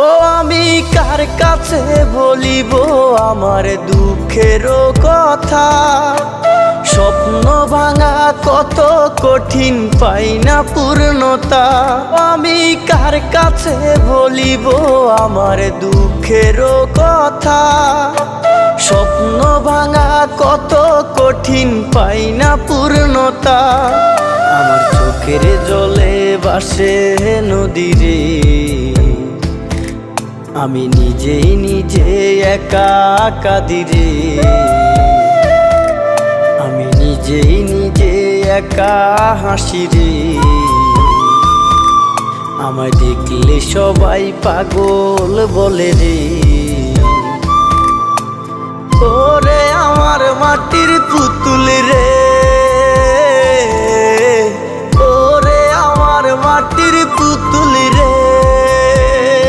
ও আমি কার কাছে বলিব আমার দুঃখের কথা? স্বপ্ন ভাঙা কত কঠিন, পাই না পূর্ণতা। আমি কার কাছে বলিব আমার দুঃখের কথা? স্বপ্ন ভাঙা কত কঠিন, পাই না পূর্ণতা। আমার চোখের জলে ভাসে নদীরে, আমি নিজেই নিজে একা কাঁদিরে। আমি নিজেই নিজে একা হাসি রে। আমায় দেখলে সবাই পাগল বলে রে। ওরে আমার মাটির পুতুল রে, ওরে আমার মাটির পুতুল রে।